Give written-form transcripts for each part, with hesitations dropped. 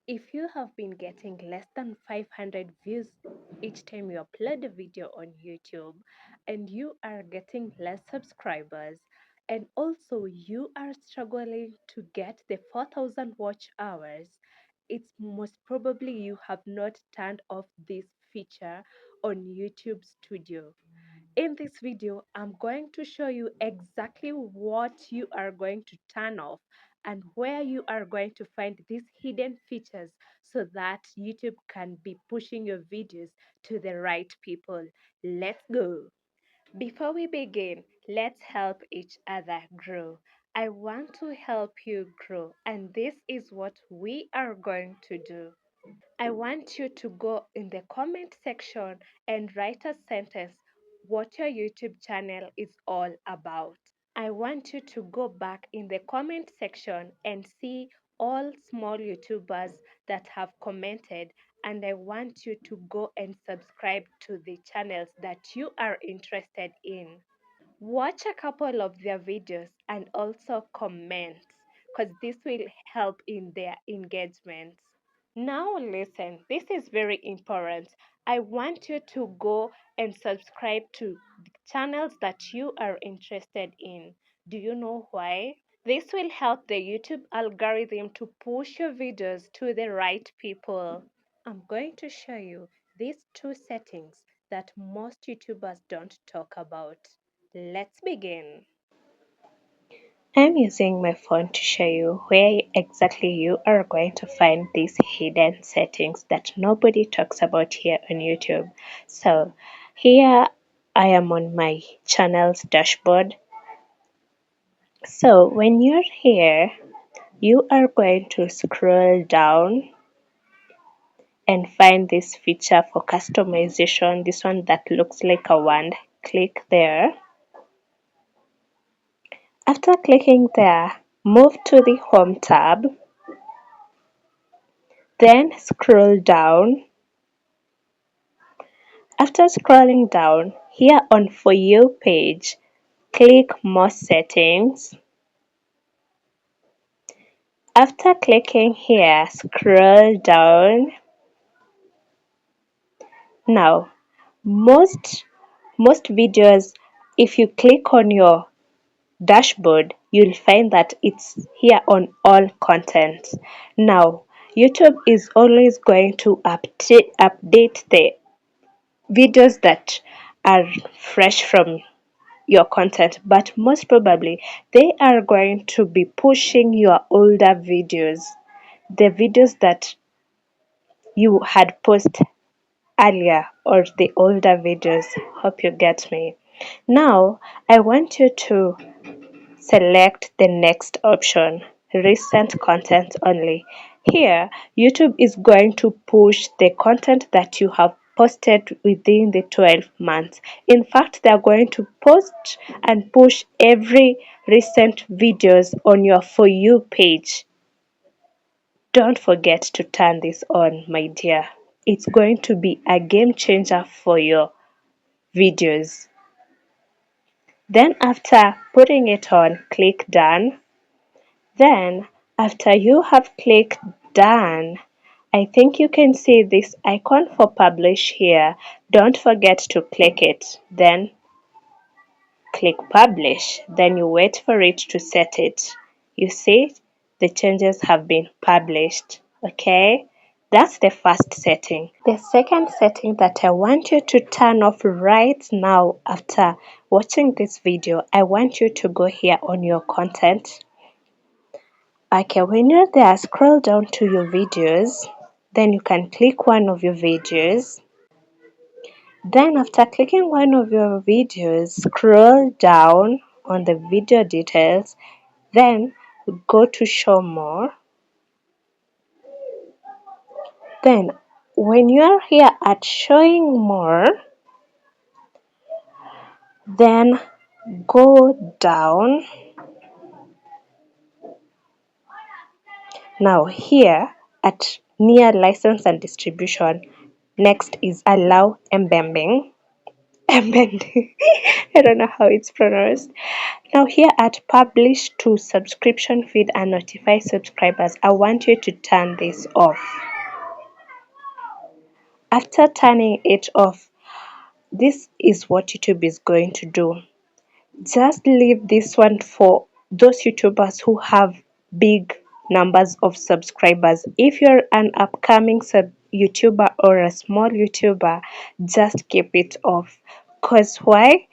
If you have been getting less than 500 views each time you upload a video on YouTube, and you are getting less subscribers, and also you are struggling to get the 4,000 watch hours, it's most probably you have not turned off this feature on YouTube Studio. In this video, I'm going to show you exactly what you are going to turn off and where you are going to find these hidden features so that YouTube can be pushing your videos to the right people. Let's go. Before we begin, let's help each other grow. I want to help you grow, and this is what we are going to do. I want you to go in the comment section and write a sentence what your YouTube channel is all about. I want you to go back in the comment section and see all small YouTubers that have commented, and I want you to go and subscribe to the channels that you are interested in. Watch a couple of their videos and also comment, because this will help in their engagement. Now listen, this is very important. I want you to go and subscribe to the channels that you are interested in. Do you know why? This will help the YouTube algorithm to push your videos to the right people. I'm going to show you these two settings that most YouTubers don't talk about. Let's begin. I'm using my phone to show you where exactly you are going to find these hidden settings that nobody talks about here on YouTube. So here I am on my channel's dashboard. So when you're here, you are going to scroll down and find this feature for customization, this one that looks like a wand. Click there. After clicking there, move to the Home tab. Then scroll down. After scrolling down, here on For You page, click More Settings. After clicking here, scroll down. Now, most videos, if you click on your dashboard, you'll find that it's here on all content. Now, YouTube is always going to update the videos that are fresh from your content, but most probably they are going to be pushing your older videos, the videos that you had posted earlier, or the older videos. Hope you get me. Now I want you to select the next option, recent content only. Here, YouTube is going to push the content that you have posted within the 12 months. In fact, they are going to post and push every recent videos on your For You page. Don't forget to turn this on, my dear. It's going to be a game changer for your videos. Then after putting it on, click done. Then, after you have clicked done, I think you can see this icon for publish here. Don't forget to click it. Then click publish. Then you wait for it to set it. You see, the changes have been published. Okay? That's the first setting. The second setting that I want you to turn off right now after watching this video, I want you to go here on your content. Okay, when you're there, scroll down to your videos. Then you can click one of your videos. Then after clicking one of your videos, scroll down on the video details. Then go to show more. Then when you are here at showing more, then go down. Now here at near license and distribution, next is allow embedding. Mbende. I don't know how it's pronounced. Now here at publish to subscription feed and notify subscribers, I want you to turn this off. After turning it off, this is what YouTube is going to do. Just leave this one for those YouTubers who have big numbers of subscribers. If you're an upcoming YouTuber or a small YouTuber, just keep it off. Cause why?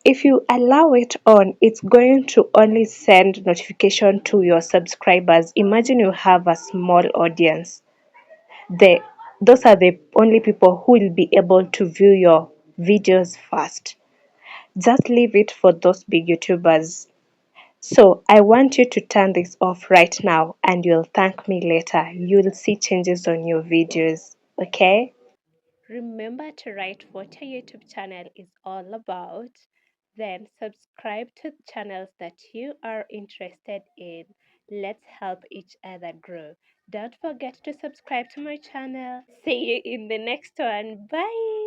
If you allow it on, it's going to only send notification to your subscribers. Imagine you have a small audience. The those are the only people who will be able to view your videos first. Just leave it for those big YouTubers. So I want you to turn this off right now and you'll thank me later. You'll see changes on your videos. Okay? Remember to write what your YouTube channel is all about. Then subscribe to the channels that you are interested in. Let's help each other grow. Don't forget to subscribe to my channel. See you in the next one. Bye.